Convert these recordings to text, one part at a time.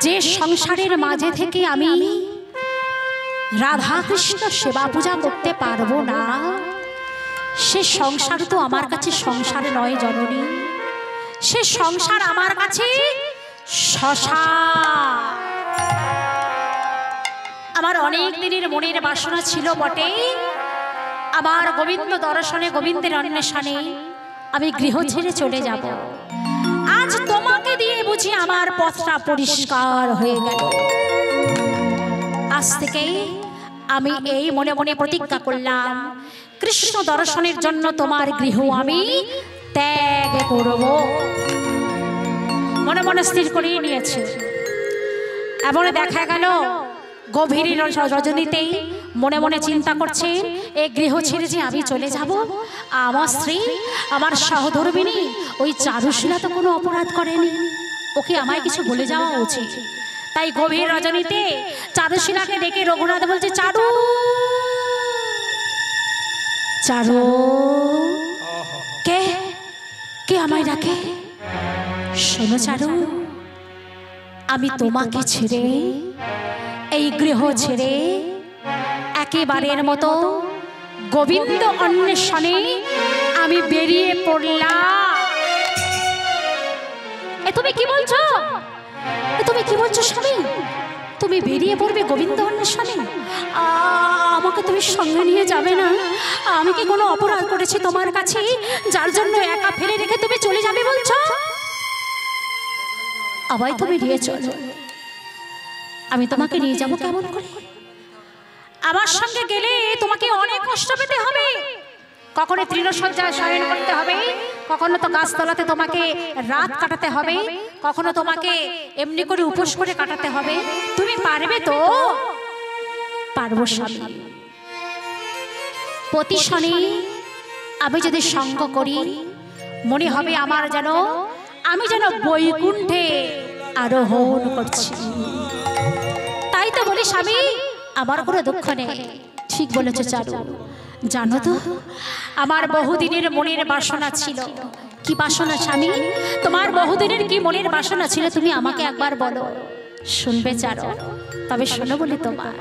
যে সংসারের মাঝে থেকে আমি রাধা কৃষ্ণ সেবা পূজা করতে পারবো না, সে সংসার তো আমার কাছে সংসার নয় জননী, সে সংসার আমার কাছে শ্মশান। আমার অনেক দিনের মনের বাসনা ছিল বটে, আমার গোবিন্দ দর্শনে গোবিন্দের অন্বেষণে আমি গৃহ ছেড়ে চলে যাব। আজ তোমাকে দিয়ে বুঝি আমার পথটা পরিষ্কার হয়ে গেল। আজ থেকে আমি এই মনে মনে প্রতিজ্ঞা করলাম, কৃষ্ণ দর্শনের জন্য তোমার গৃহ আমি ত্যাগ করব। মনে মনে স্থির করে নিয়েছে। এমন দেখা গেল গভীর রজনীতেই মনে মনে চিন্তা করছে, এই গৃহ ছেড়ে যে আমি চলে যাব, আমার স্ত্রী আমার সহধর্মিনী ওই চারুশীলা তো কোনো অপরাধ করেনি, ওকে আমায় কিছু বলে যাওয়া উচিত। তাই গভীর রজনীতে চারুশীলাকে ডেকে রঘুনাথ বলছে, চারু চারু। কে কে আমায় ডাকে? শোনো চারু, আমি তোমাকে ছেড়ে এই গৃহ ছেড়ে একেবারের মতো গোবিন্দ অন্বেষণে আমি বেরিয়ে পড়লাম। তুমি কি বলছো? তুমি কি বলছো স্বামী? তুমি বেরিয়ে পড়বে গোবিন্দ অন্বেষণে? আমাকে তুমি সঙ্গে নিয়ে যাবে না? আমি কি কোনো অপরাধ করেছি তোমার কাছে যার জন্য একা ফেলে রেখে তুমি চলে যাবে বলছো? আমায় তুমি নিয়ে চলো, আমি তোমাকে নিয়ে যাব কেমন করে? আমার সঙ্গে গেলে তোমাকে অনেক কষ্ট পেতে হবে। কখনো তৃণশয্যায় শয়ন করতে হবে, কখনো তো গাছতলাতে তোমাকে রাত কাটাতে হবে, কখনো তোমাকে এমনি করে উপোস করে কাটাতে হবে। তুমি পারবে তো? পারবো স্বামী। প্রতি শনি আমি যদি সঙ্গ করি, মনে হবে আমার যেন আমি যেন বৈকুণ্ঠে আরোহণ করছি। তাই তো বলি স্বামী, আমার কোনো দুঃখ নেই। ঠিক বলেছে চারু। জানো তো, আমার বহুদিনের মনের বাসনা ছিল। কি বাসনা স্বামী? তোমার বহুদিনের কি মনের বাসনা ছিল তুমি আমাকে একবার বলো। শুনবে চারু? তবে শোনো বলি তোমার,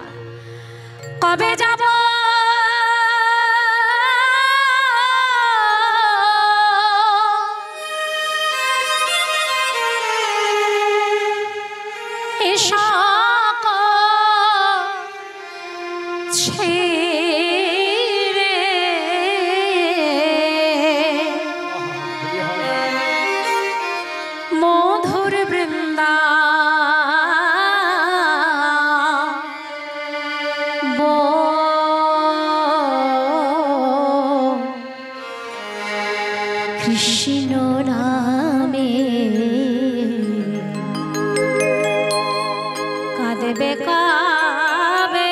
কবে যাব মধুর বৃন্দা কৃষ্ণ নামে কাঁদবে কাবে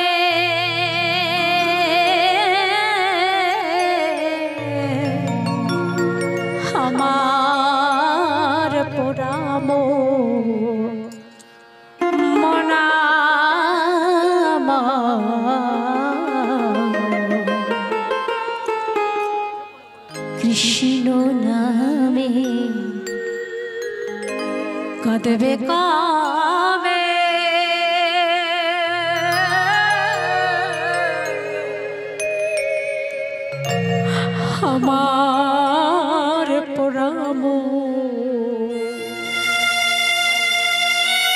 আমার পোড়াম মনা কৃষ্ণ নামে কাঁদবে কাবে আমার পোড়াম।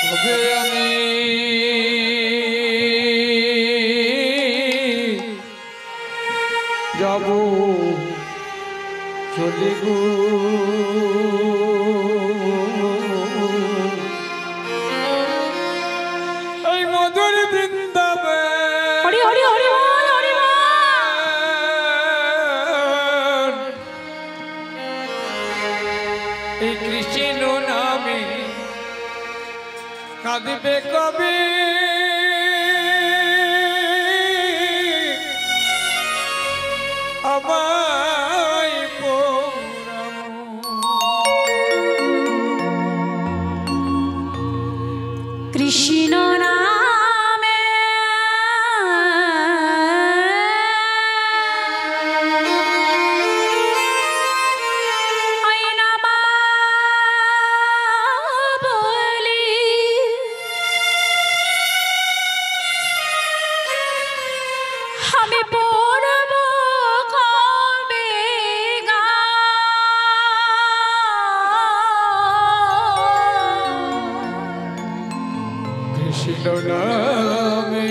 কবে আমি যাব চলে গো এই মধুর বৃন্দাবন। হরি হরি হরি বল, হরি বল। এই কৃষ্ণ নামে কাঁদবে কবে আমায় পোড়ামো। কৃষ্ণ নামে কৃষ্ণ নামে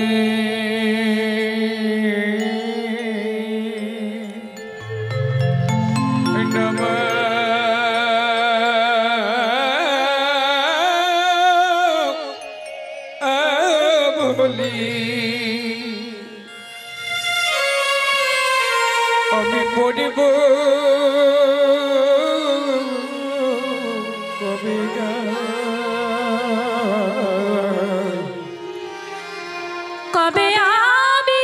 বলি আমি পড়িব কবিতা কবে আমি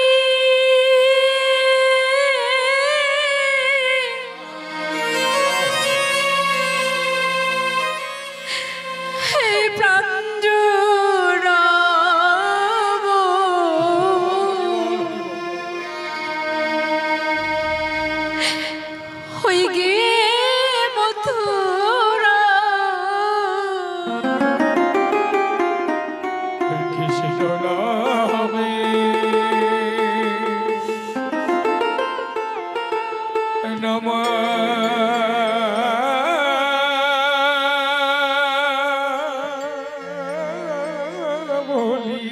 এই প্রাণ জুড়াবো, হই গিয়ে মথুরা কৃষ্ণ নামে বলি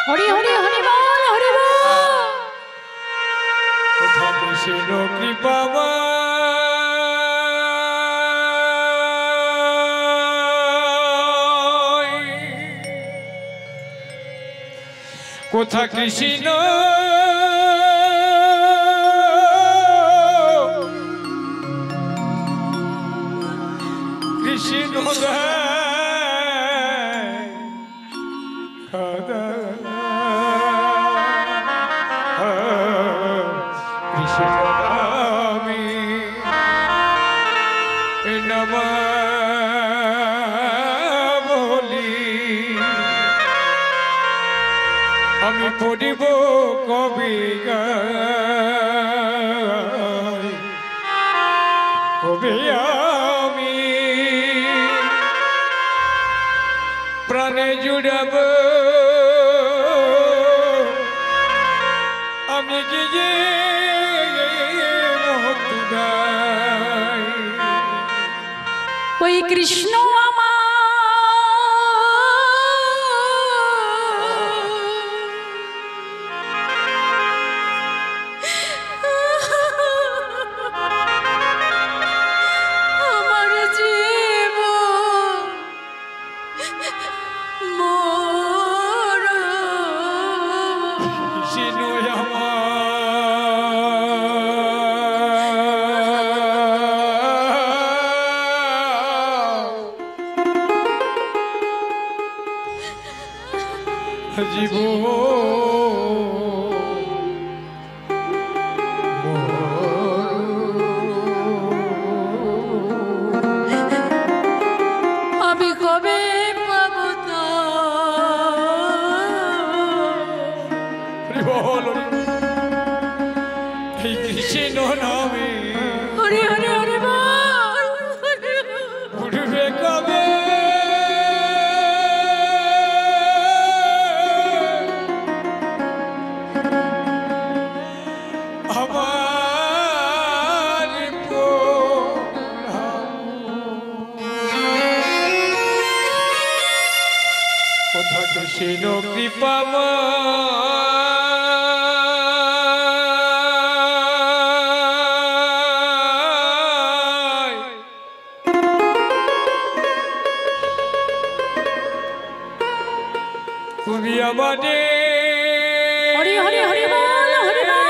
হরি হরি হরি বল হরি বল। কোথা কৃষ্ণ কৃপা কোথা কৃষ্ণ কৃষ্ণ কৃষ্ণ নামে নমঃ বলি আমি পড়িব কবি কবি আমি প্রাণে জুড়াব আমি গিয়ে মথুরায় ওই কৃষ্ণ আমার আমার জীবন কৃষ্ণ আমার জীবন আমি কবে পাবো তা এই কৃষ্ণ নামে হরি হরি হরি বল। উঠবে কবে আমার কোথা কৃষ্ণ কৃপাময় তুমি আমাদের হরি হরি হরি বল হরি বল।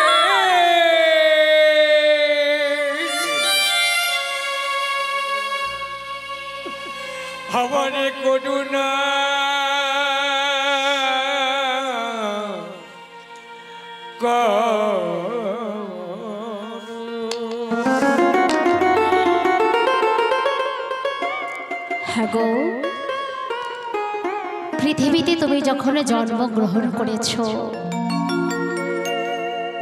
আমার করুণা হ্যাঁ গো, পৃথিবীতে তুমি যখন জন্মগ্রহণ করেছ,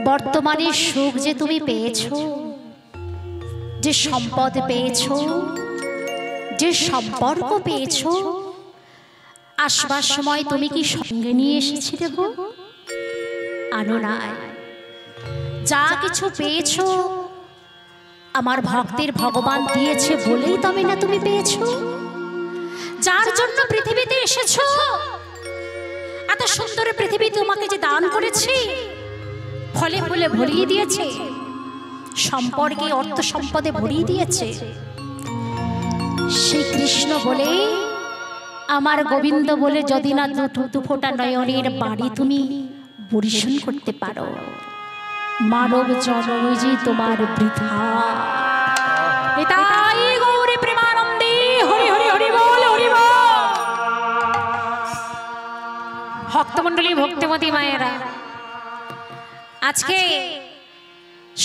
বর্তমানে সুখ যে তুমি পেয়েছ, যে সম্পদ পেয়েছ, যে সম্পর্ক পেয়েছ, আসবার সময় তুমি কি সঙ্গে নিয়ে এসেছিলে গো? আনো নাই। যা কিছু পেয়েছ আমার ভক্তের ভগবান দিয়েছে বলেই তবে না তুমি পেয়েছ। যার জন্য পৃথিবীতে এসেছো, এত সুন্দর পৃথিবী তোমাকে যে দান করেছি, ফলে ফুলে ভরিয়ে দিয়েছে, সম্পর্কে অর্থ সম্পদে ভরিয়ে দিয়েছে, সেই কৃষ্ণ বলে আমার গোবিন্দ বলে যদি না দুফোঁটা নয়নের বাড়ি তুমি বরিশন করতে পারো, মানব জন্ম যে তোমার বৃথা। নিতাই গৌরে প্রেমানন্দে হরি হরি হরি বল হরি বল। ভক্তমণ্ডলী, ভক্তিমতী মায়েরা, আজকে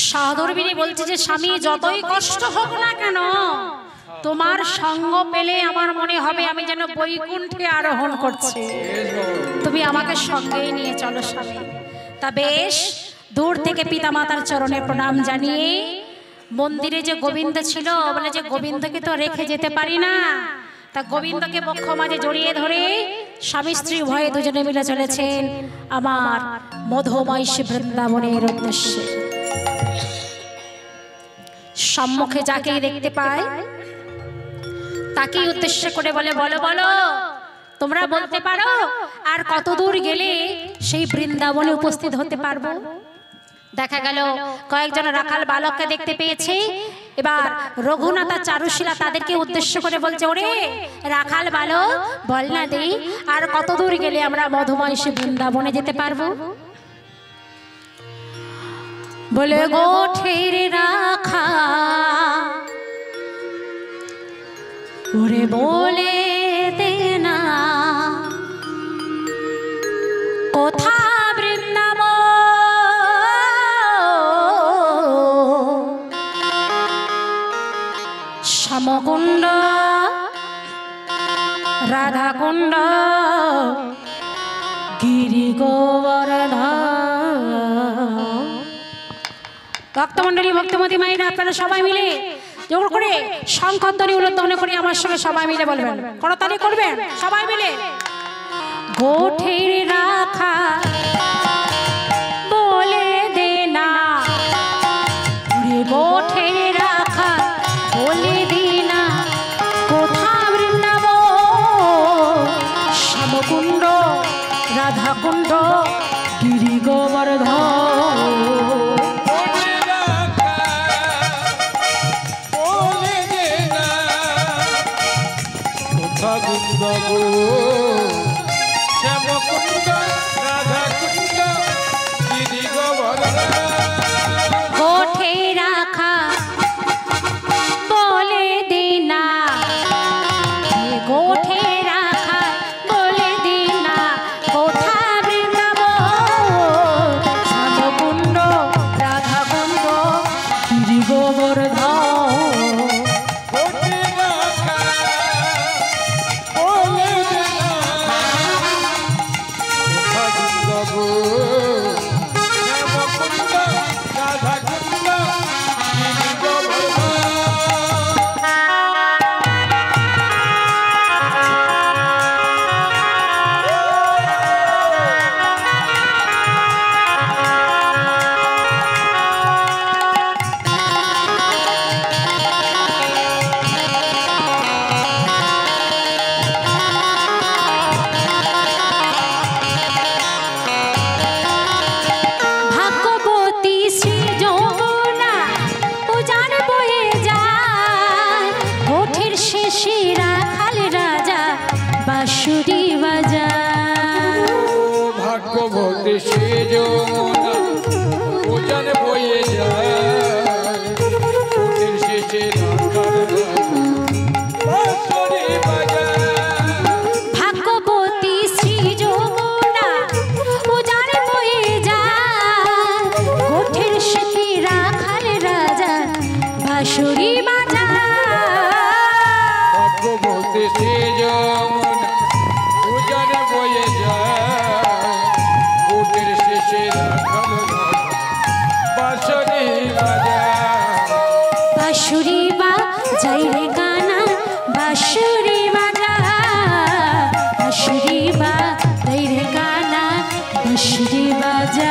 সহধর্মিনী বলছে যে স্বামী যতই কষ্ট হোক না কেন, তোমার সঙ্গ পেলে আমার মনে হবে আমি যেন বৈকুণ্ঠে আরোহণ করছি, তুমি আমাকে সঙ্গেই নিয়ে চলো স্বামী। তা বেশ, দূর থেকে পিতা মাতার চরণে প্রণাম জানিয়ে মন্দিরে যে গোবিন্দ ছিল, বলে যে গোবিন্দকে তো রেখে যেতে পারি না, তা গোবিন্দকে বক্ষ মাঝে জড়িয়ে ধরে স্বামী স্ত্রী উভয়ে দুজনে মিলে চলেছেন আমার মধুময় বৃন্দাবনের উদ্দেশ্যে। সম্মুখে যাকে দেখতে পায় তাকেই উদ্দেশ্য করে বলে, বলো বলো তোমরা বলতে পারো আর কত দূর গেলে সেই বৃন্দাবনে উপস্থিত হতে পারবো। দেখা গেল কয়েকজন রাখাল বালককে দেখতে পেয়েছে, এবার রঘুনাথ আর চারুশীলা তাদেরকে উদ্দেশ্য করে বলছে, ওরে রাখাল বালক বল না দে, আর কত দূর গেলে আমরা মধুময় সে বৃন্দাবনে যেতে পারবো। বলে গোঠের রাখা ওরে বলে দে না কোথা বৃন্দাবন, শ্যামকুণ্ড রাধাকুণ্ড গিরি গোবর্ধন। ভক্তমণ্ডলী, ভক্তমতী মায়েরা, আপনারা সবাই মিলে জোর করে শঙ্খধ্বনি উল্লধ্বনি করে আমার সঙ্গে সবাই মিলে বলবেন, করতালি করবেন সবাই মিলে। গোঠের রাখা বলে দে না, গোঠের রাখা বলে দে না কোথা বৃন্দাবন, শ্যামকুণ্ড রাধাকুণ্ড গিরি গোবর্ধন। গোঠে রাখা বলে দে না, গোঠে রাখা বলে দে না কোথা বৃন্দাবন, শ্যামকুণ্ড রাধাকুণ্ড গিরি গোবর্ধন। বাঁশরি বাজা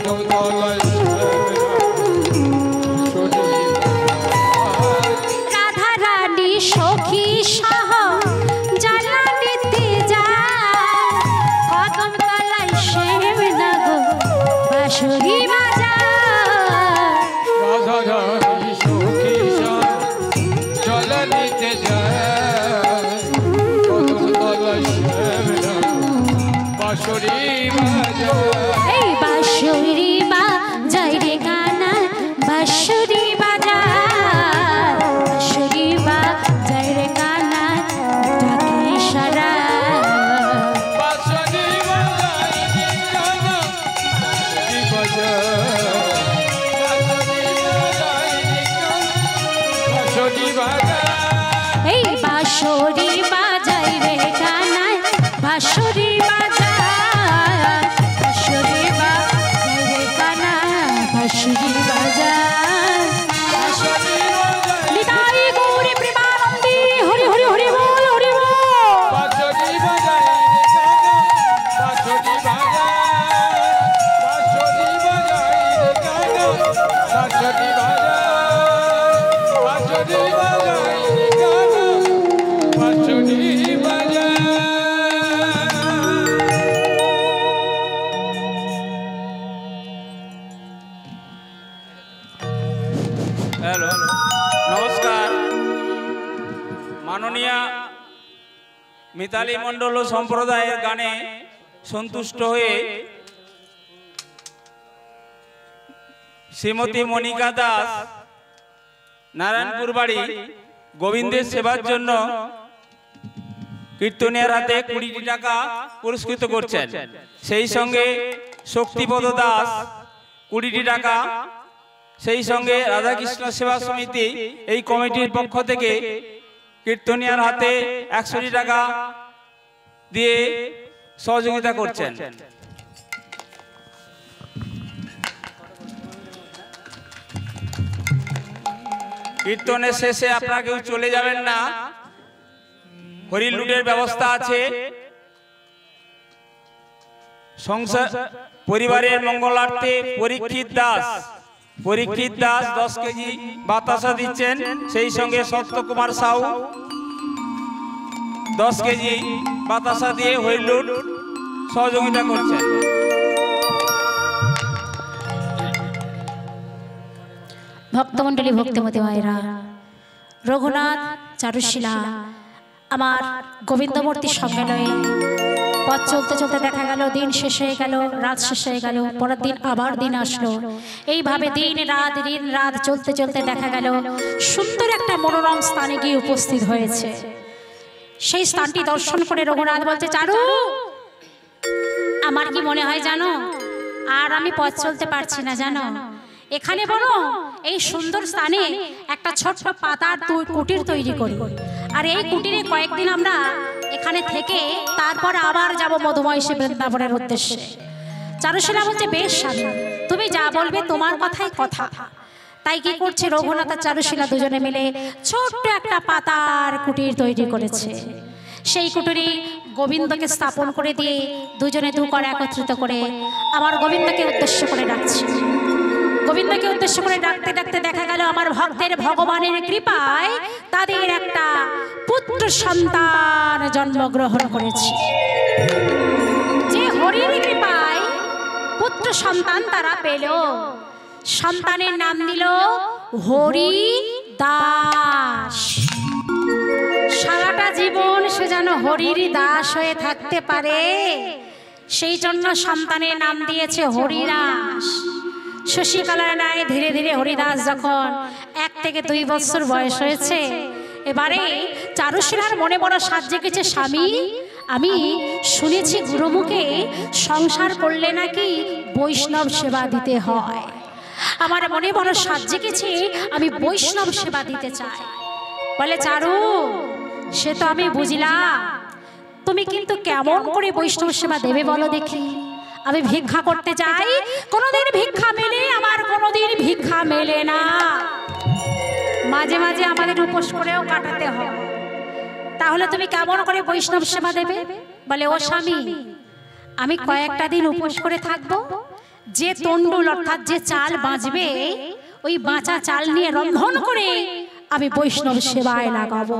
কদম তলায় রাধা রানী সখী সহ জ্বালানিতে যায় কদম তলায় শ্যাম নাগো বাঁশরি বাজায় রাধা রানী সখী জল নিতে যায় কদম তলায় শ্যাম বাঁশরি বাজায় এই বাঁশরি বাজায় রে গানা বাঁশরি বাজায় বাঁশরি বাজায় রে গানা ডাকে সারা বাঁশরি বাজায় রে গানা বাঁশরি বাজায় বাঁশরি বাজায় এই বাঁশরি বাজায় রে গানা বাঁশরি বাজায় বাঁশরি বাজায় রে গানা বাঁশরি বাজায় বাঁশরি বাজায় নিতাই গৌরী প্রেমানন্দী হরি হরি হরি বল হরি বল বাঁশরি বাজায় রে গানা বাঁশরি বাজায় বাঁশরি বাজায় রে গানা বাঁশরি বাজায় বাঁশরি বাজায় রে গানা বাঁশরি বাজায় হ্যালো নমস্কার মাননীয়া মিতালি মণ্ডল ও সম্প্রদায়ের গানে সন্তুষ্ট হয়ে শ্রীমতী মনিকা দাস নারায়ণপুর বাড়ি গোবিন্দের সেবার জন্য কীর্তনিয়ার হাতে 20টি টাকা পুরস্কৃত করছেন। সেই সঙ্গে শক্তিপদ দাস 20টি টাকা, সেই সঙ্গে রাধাকৃষ্ণ সেবা সমিতি এই কমিটির পক্ষ থেকে কীর্তনিয়ার হাতে 100টি টাকা দিয়ে সহযোগিতা করছেন। কীর্তনের শেষে আপনারা কেউ চলে যাবেন না, হরিণ লুটের ব্যবস্থা আছে। সংসার পরিবারের মঙ্গলার্থে পরীক্ষিত দাস 10 কেজি বাতাসা দিচ্ছেন। সেই সঙ্গে সত্যকুমার সাউ 10 কেজি বাতাসা দিয়ে হরিণ লুট সহযোগিতা করছেন। ভক্তমণ্ডলী ভক্তিমতী মায়েরা, রঘুনাথ চারুশীলা আমার গোবিন্দমূর্তি সম্মেলনে পথ চলতে চলতে দেখা গেল দিন শেষ হয়ে গেল, রাত শেষ হয়ে গেল, পরের দিন আবার দিন আসলো। এইভাবে দিন রাত চলতে চলতে দেখা গেল সুন্দর একটা মনোরম স্থানে গিয়ে উপস্থিত হয়েছে। সেই স্থানটি দর্শন করে রঘুনাথ বলছে, চারু আমার কি মনে হয় জানো, আর আমি পথ চলতে পারছি না জানো, এখানে বলো এই সুন্দর স্থানে একটা ছোট্ট পাতার কুটির তৈরি করি, আর এই কুটিরে কয়েকদিন আমরা এখানে থেকে তারপর আবার যাব মধুময়সী বৃন্দাবনের উদ্দেশ্যে। চারুশীলা বলছে, বেশ স্বামী, তুমি যা বলবে তোমার কথাই কথা। তাই কি করছে রঘুনাথ আর চারুশীলা দুজনে মিলে ছোট্ট একটা পাতার কুটির তৈরি করেছে। সেই কুটিরে গোবিন্দকে স্থাপন করে দিয়ে দুজনে দু করে একত্রিত করে আমার গোবিন্দকে উদ্দেশ্য করে ডাকছে। গোবিন্দকে উদ্দেশ্য করে ডাকতে ডাকতে দেখা গেল আমার ভক্তের ভগবানের কৃপায় তাদের একটা পুত্র সন্তান জন্মগ্রহণ করেছে। যে হরির কৃপায় পুত্র সন্তান তারা পেল, সন্তানের নাম দিল হরি দাস। সারাটা জীবন সে যেন হরির দাস হয়ে থাকতে পারে, সেই জন্য সন্তানের নাম দিয়েছে হরিদাস। শশীকলার ন্যায় ধীরে ধীরে হরিদাস যখন 1 থেকে 2 বছর বয়স হয়েছে, এবারে চারুশীলার মনে বড় সাজ জেগেছে, স্বামী আমি শুনেছি গুরুমুখে সংসার করলে নাকি বৈষ্ণব সেবা দিতে হয়। আমার মনে বড় সাজ জেগেছে, আমি বৈষ্ণব সেবা দিতে চাই। বলে, চারু সে তো আমি বুঝলাম, তুমি কিন্তু কেমন করে বৈষ্ণব সেবা দেবে বলো দেখি। আমি ভিক্ষা করতে চাই, কোনোদিন ভিক্ষা মেলে, আমার কোনোদিন ভিক্ষা মেলে না। মাঝে মাঝে আমাদের উপোস করেও কাটাতে হয়, তাহলে তুমি কেমন করে বৈষ্ণব সেবা দেবে? বলে, ও স্বামী আমি কয়েকটা দিন উপোস করে থাকবো, যে তন্ডুল অর্থাৎ যে চাল বাঁচবে ওই বাঁচা চাল নিয়ে রন্ধন করে আমি বৈষ্ণব সেবায় লাগাবো।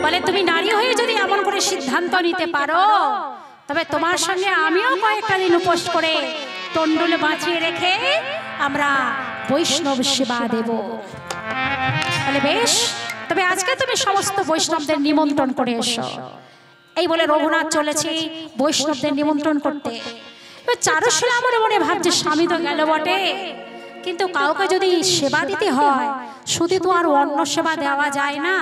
বলে তুমি নারী হয়ে যদি এমন করে সিদ্ধান্ত নিতে পারো তবে তোমার সঙ্গে আমিও কয়েকটা দিন উপোস করে তন্ডুল বাঁচিয়ে রেখে আমরা বৈষ্ণব সেবা দেব। বলে বেশ, তবে আজকে তুমি সমস্ত বৈষ্ণবদের নিমন্ত্রণ করে এসো। এই বলে রঘুনাথ চলেছে বৈষ্ণবদের নিমন্ত্রণ করতে। চারুশীলা আমার মনে ভাবছে স্বামী তো গেল বটে, কিন্তু কাউকে যদি সেবা দিতে হয় শুধু তো আর অন্ন সেবা দেওয়া যায় না,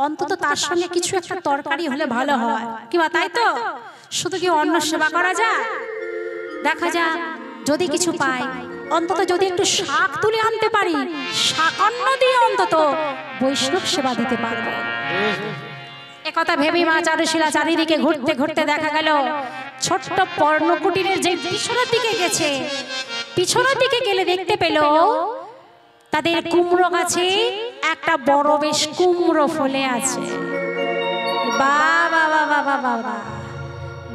অন্তত তার সঙ্গে কিছু একটা তরকারি হলে ভালো হয়, কিবা তাই তো? শুধু কি অন্ন সেবা করা যায়? দেখা যাক যদি কিছু পাই, অন্তত যদি একটু শাক তুলে আনতে পারি, শাকান্ন দিয়ে অন্তত বৈষ্ণব সেবা দিতে পারবো। একথা ভেবে মা চারুশীলা চারিদিকে ঘুরতে ঘুরতে দেখা গেল ছোট্ট পর্ণকুটিরের যে পিছনের দিকে গেছে, পিছনের দিকে গেলে দেখতে পেল তাদের কুমড়ো গাছে একটা বড় বেশ কুমড়ো ফলে আছে। বাবা বাবা বাবা বাবা,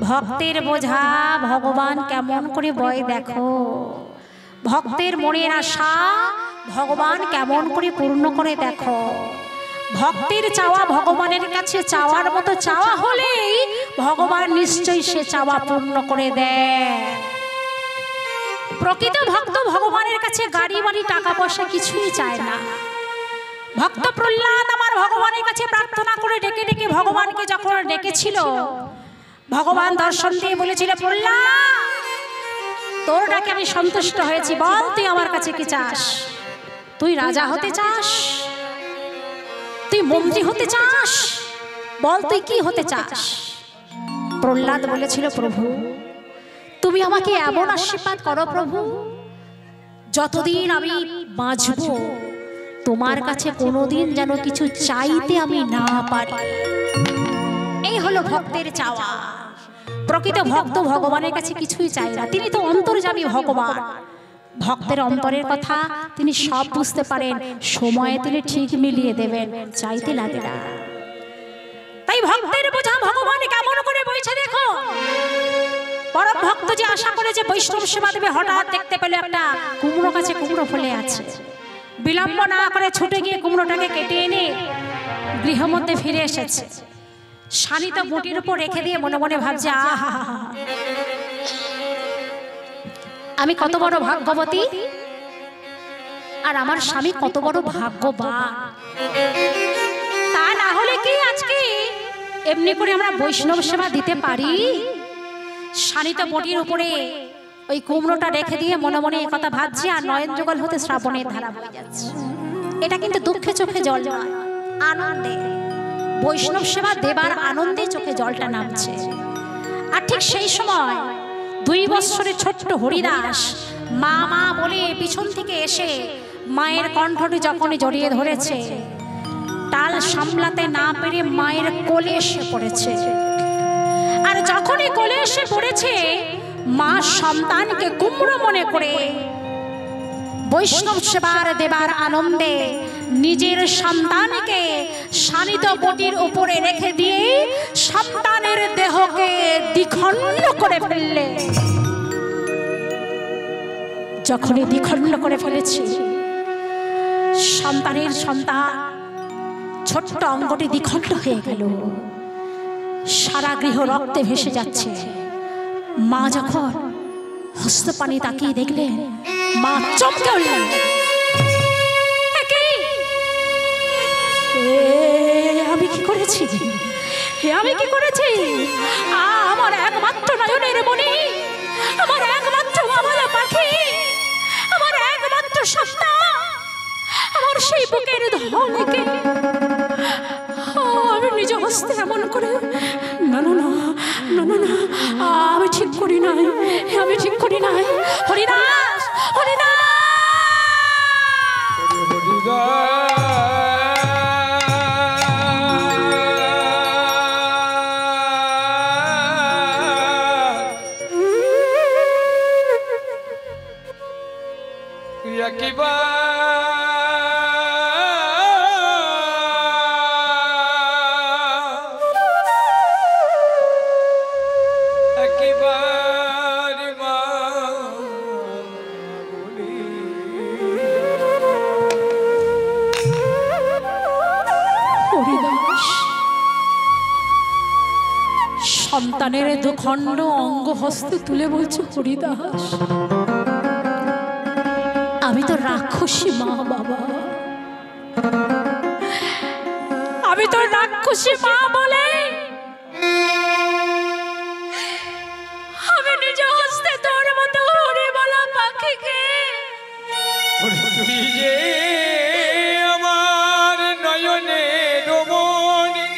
ভক্তের বোঝা ভগবান কেমন করে বয় দেখো, ভক্তের মনের আশা ভগবান কেমন করে পূর্ণ করে দেখো। ভক্তের চাওয়া ভগবানের কাছে চাওয়ার মতো চাওয়া হলেই ভগবান নিশ্চয়ই সে চাওয়া পূর্ণ করে দেয়। প্রকৃত ভক্ত ভগবানের কাছে গাড়ি বাড়ি টাকা পয়সা কিছুই চায় না। ভক্ত প্রহ্লাদ আমার ভগবানের কাছে প্রার্থনা করে ডেকে ডেকে ভগবানকে যখন ডেকেছিল, ভগবান দর্শন দিয়ে বলেছিল, প্রহ্লাদ তোর ডাকে আমি সন্তুষ্ট হয়েছি, বল তুই আমার কাছে কি চাস? তুই রাজা হতে চাস? তুই মন্ত্রী হতে চাস? বল তুই কি হতে চাস? প্রহ্লাদ বলেছিল, প্রভু তুমি আমাকে এমন আশীর্বাদ করো প্রভু, যতদিন আমি বাঁচব তোমার কাছে কোনোদিন যেন কিছু চাইতে আমি না পারি। এই হলো ভক্তের চাওয়া। প্রকৃত ভক্ত ভগবানের কাছে কিছুই চায় না, তিনি তো অন্তর্যামী ভগবান। ভক্তের অন্তরের কথা তিনি সব বুঝতে পারেন, সময়ে তিনি ঠিক মিলিয়ে দেবেন, চাইতে লাগে না। তাই ভক্তের বোঝা ভগবান কেমন করে বইছে দেখো। পরম ভক্ত যে আশা করে যে বৈষ্ণব সেবা দেবে, হঠাৎ দেখতে পেলে একটা কুমড়ো গাছে কুমড়ো ফলে আছে। বিলম্ব না করে ছুটে গিয়ে কুমড়োটাকে কেটে এনে গৃহ মধ্যে ফিরে এসেছে। শানিত মুটির উপর রেখে দিয়ে মনে মনে ভাবছে, আহা আমি কত বড় ভাগ্যবতী, আর আমার স্বামী কত বড় ভাগ্যবান। তা না হলে কি আজকে এমনি করে আমরা বৈষ্ণব সেবা দিতে পারি? শানিত মুটির উপরে ওই কুমড়োটা রেখে দিয়ে মনে মনে কথা ভাবছি, আর নয়ন যুগল হতে শ্রাবণের ধারা বয়ে যাচ্ছে। এটা কিন্তু দুঃখে চোখে জল নয়, আনন্দে বৈষ্ণব সেবা দেবার আনন্দে চোখে জলটা নামছে। আর ঠিক সেই সময় 2 বৎসরের ছোট্ট হরিদাস মা মা বলে পিছন থেকে এসে মায়ের কণ্ঠটি যখনই জড়িয়ে ধরেছে, টাল সামলাতে না পেরে মায়ের কোলে এসে পড়েছে। আর যখনই কোলে এসে পড়েছে, মা সন্তানকে কুমড়ো মনে করে বৈষ্ণব সেবার দেবার আনন্দে নিজের সন্তানকে শানিত বটির উপরে রেখে দিয়ে সন্তানের দেহকে দ্বিখণ্ড করে ফেললে। যখনই দ্বিখণ্ড করে ফেলেছে, সন্তান ছোট্ট অঙ্গটি দ্বিখণ্ড হয়ে গেল, সারা গৃহ রক্তে ভেসে যাচ্ছে। মা যখন হস্তপানি তাকিয়ে দেখলেন, মা চমকে উঠলেন, আমি কি করেছি, আমি কি করেছি? আমার একমাত্র নয়নের মণি, আমার একমাত্র মামলা পাখি, আমার একমাত্র সন্তান, আমার সেই বুকের ধনকে আমি নিজ হস্তে এমন করে, না না না না না না, আমি ঠিক করি নাই, আমি ঠিক করি নাই। হরিদাস, হরিদাস, সন্তানের দুখণ্ড অঙ্গ হস্তে তুলে বলছে, হরিদাস আমি তো রাক্ষসী মা বাবা, আমি তো রাক্ষসী মা বলে আমি নিজ হস্তে তোর মতো হরি বলা পাখিকে তুই যে আমার নয়নে রমণী,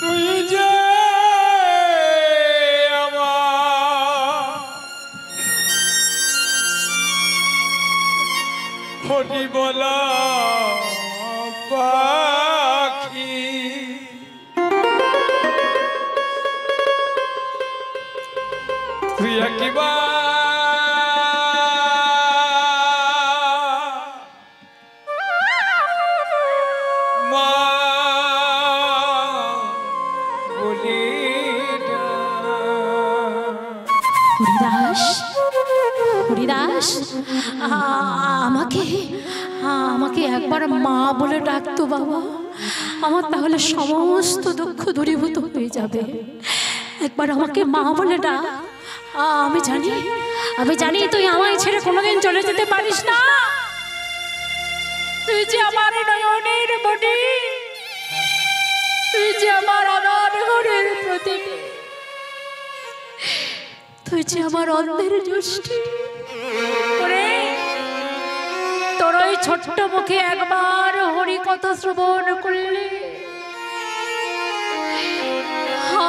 তুই যে আমার হরি বলা পাখি, তুই একবার মা বলি হরিদাস হরিদাস আমাকে আমাকে একবার মা বলে ডাকতো বাবা, আমার তাহলে সমস্ত দুঃখ দূরীভূত হয়ে যাবে। একবার আমাকে মা বলে ডাক। আমি জানি তুই আমায় ছেড়ে কোনোদিন চলে যেতে পারিস না, তুই যে আমার নয়নের মণি, তুই যে আমার অনার প্রতীক, তুই যে আমার অন্ধের জ্যোষ্ঠী। তোর ওই ছোট্ট মুখে একবার হরি কথা শ্রবণ করলে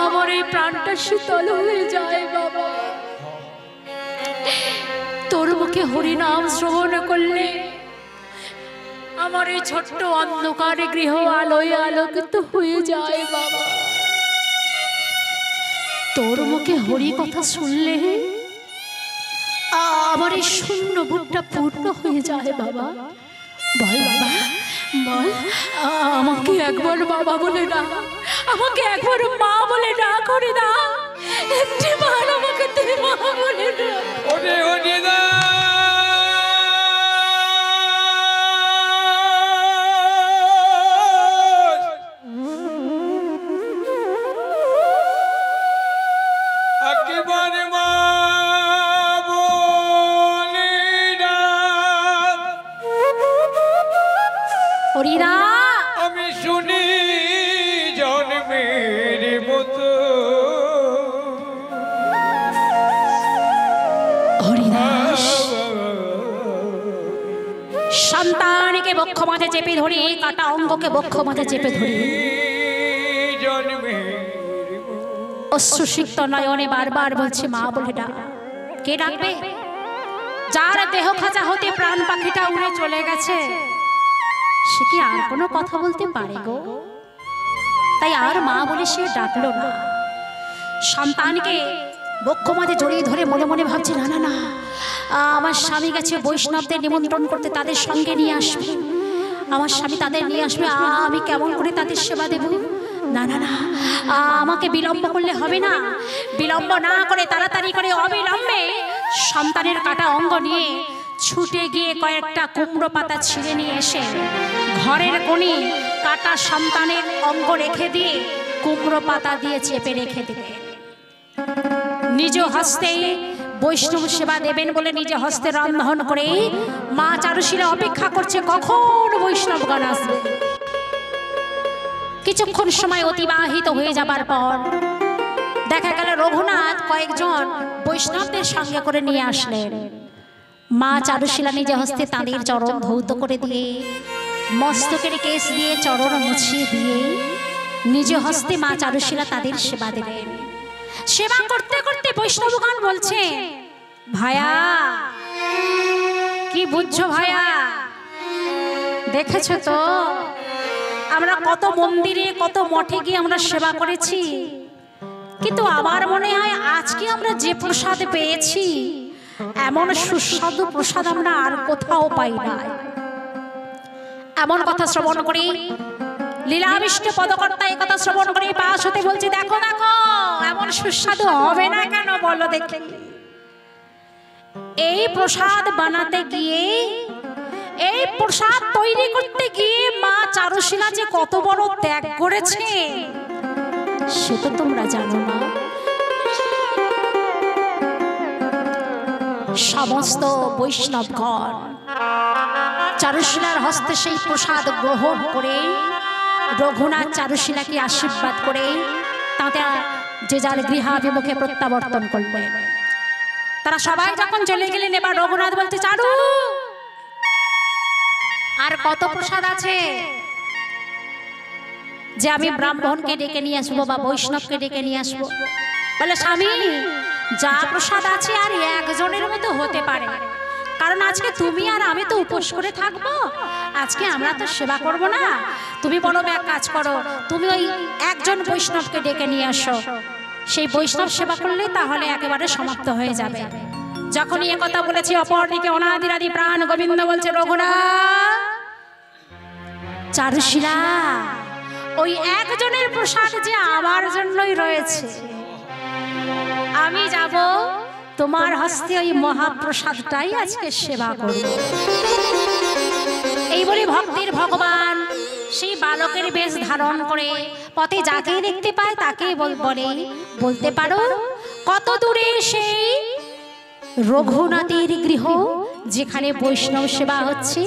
আমার এই প্রাণটা শীতল হয়ে যায় বাবা। তোর মুখে হরি নাম শ্রবণ করলে আমার এই ছোট্ট অন্ধকার গৃহ আলোয় আলোকিত হয়ে যায় বাবা। তোর মুখে হরি কথা শুনলে আমার এই শূন্য বুকটা পূর্ণ হয়ে যায় বাবা। বল বাবা বল, আমাকে একবার বাবা বলে ডাক, আমাকে একবার মা বলে ডাক হরিদা, একটি বার আমাকে তুই মা বলে ডাক। ওরে হরিদা একেবারে মা বলি ডাক, হরিদা আমি শুনি জন্মের মতো। হরিদাস সন্তানকে বক্ষ মাঝে চেপে ধরে, কাটা অঙ্গকে বক্ষ মাঝে চেপে ধরে জন্মের অশ্রুসিক্ত নয়নে বারবার বলছে মা বলে ডাক। কে ডাকবে? যার দেহ খাঁচা হতে প্রাণ পাখিটা উড়ে চলে গেছে, সে কি আর কোনো কথা বলতে পারে গো? তাই আর মা বলে সে ডাকলো না। সন্তানকে বক্ষ মাঝে জড়িয়ে ধরে মনে মনে ভাবছে, না না না, আমার স্বামী গেছে বৈষ্ণবদের নিমন্ত্রণ করতে, তাদের সঙ্গে নিয়ে আসবে, আমার স্বামী তাদের নিয়ে আসবে, আমি কেমন করে তাদের সেবা দেব? না না না, আমাকে বিলম্ব করলে হবে না। বিলম্ব না করে তাড়াতাড়ি করে অবিলম্বে সন্তানের কাটা অঙ্গ নিয়ে ছুটে গিয়ে কয়েকটা কুমড়ো পাতা ছিঁড়ে নিয়ে এসে ঘরের কোণে কাটা সন্তানের অঙ্গ রেখে দিয়ে কুমড়ো পাতা দিয়ে চেপে রেখে দেবে। নিজ হস্তে বৈষ্ণব সেবা দেবেন বলে নিজ হস্তে রন্ধন করে মা চারুশীলা অপেক্ষা করছে কখন বৈষ্ণবগণ আসবে। কিছুক্ষণ সময় অতিবাহিত হয়ে যাবার পর দেখা গেল রঘুনাথ কয়েকজন বৈষ্ণবদের সঙ্গে করে নিয়ে আসলেন। মা চারুশীলা নিজে হস্তে তাদের চরণ ধৌত করে দিয়ে, মস্তকের কেশ দিয়ে চরণ মুছিয়ে দিয়ে নিজ হস্তে মা চারুশীলা তাদের সেবা দেবেন। সেবা করতে করতে বৈষ্ণবগণ বলছে, ভায়া কি বুঝছো ভায়া? দেখেছো তো আমরা কত মন্দিরে কত মঠে গিয়ে আমরা সেবা করেছি, কিন্তু আমার মনে হয় আজকে আমরা যে প্রসাদ পেয়েছি এমন সুস্বাদু প্রসাদ আমরা আর কোথাও পাই না। এমন কথা শ্রবণ করি লীলাবিষ্ট পদকর্তা এই কথা শ্রবণ করে পাশ হতে বলছি, দেখো দেখো এমন সুস্বাদু হবে না কেন বলো দেখি। এই প্রসাদ বানাতে গিয়ে এই প্রসাদ তৈরি করতে গিয়ে মা চারুশীলা যে কত বড় ত্যাগ করেছে সে তো তোমরা জানো না। সমস্ত বৈষ্ণবগণ চারুশীলার হস্তে সেই প্রসাদ গ্রহণ করে রঘুনাথ চারুশীলাকে আশীর্বাদ করে তাতে যে যার গৃহাভিমুখে প্রত্যাবর্তন করলেন। তারা সবাই যখন চলে গেলেন এবার রঘুনাথ বলতে, চারু আর কত প্রসাদ আছে যে আমি ব্রাহ্মণকে ডেকে নিয়ে আসবো বা বৈষ্ণবকে ডেকে নিয়ে আসবো? বলে, স্বামী যা প্রসাদ আছে আর একজনের মতো হতে পারে, কারণ আজকে তুমি আর আমি তো উপোস করে থাকবো, আজকে আমরা তো সেবা করব না। তুমি বলো এক কাজ করো, তুমি ওই একজন বৈষ্ণবকে ডেকে নিয়ে আসো, সেই বৈষ্ণব সেবা করলে তাহলে একেবারে সমাপ্ত হয়ে যাবে। যখনই এ কথা বলেছি অপরদিকে অনাদিরাদি প্রাণ গোবিন্দ বলছে, রঘুনাথ চারুশীলা ওই একজনের প্রসাদ যে আমার জন্যই রয়েছে, আমি যাব তোমার হস্তে ওই মহাপ্রসাদটাই আজকে সেবা করব। এই বলে ভক্তির ভগবান সেই বালকের বেশ ধারণ করে পথে যাকে দেখতে পায় তাকে বলে, বলতে পারো কত দূরে সেই রঘুনাথের গৃহ যেখানে বৈষ্ণব সেবা হচ্ছে?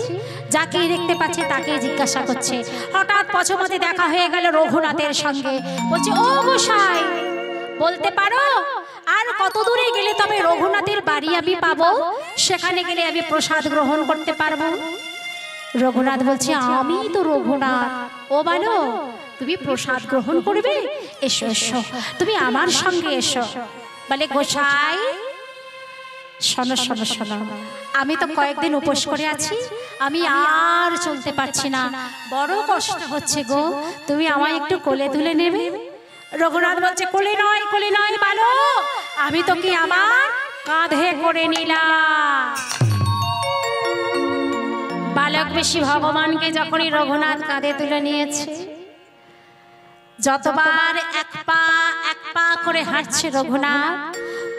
যাকে দেখতে পাচ্ছে তাকে জিজ্ঞাসা করছে। হঠাৎ পছমতে দেখা হয়ে গেল রঘুনাথের সঙ্গে, বলছে, ও গোসাই বলতে পারো আর কত দূরে গেলে তবে রঘুনাথের বাড়ি আমি পাবো, সেখানে গেলে আমি প্রসাদ গ্রহণ করতে পারবো? রঘুনাথ বলছে, আমি তো রঘুনাথ। ও বলো তুমি প্রসাদ গ্রহণ করবে? এসো এসো, তুমি আমার সঙ্গে এসো। বলে, গোসাই শোনো শোনো শোনো, আমি তো কয়েকদিন উপোস করে আছি, আমি আর চলতে পারছি না, বড় কষ্ট হচ্ছে গো, তুমি আমায় একটু কোলে তুলে নেবে? রঘুনাথ বলছে, কোলে নয় কোলে নয় বলো, আমি তো কি আমার কাঁধে করে নিলাম। বালক বেশি ভগবানকে যখনই রঘুনাথ কাঁধে তুলে নিয়েছে, যতবার এক পা করে হাঁটছে রঘুনাথ,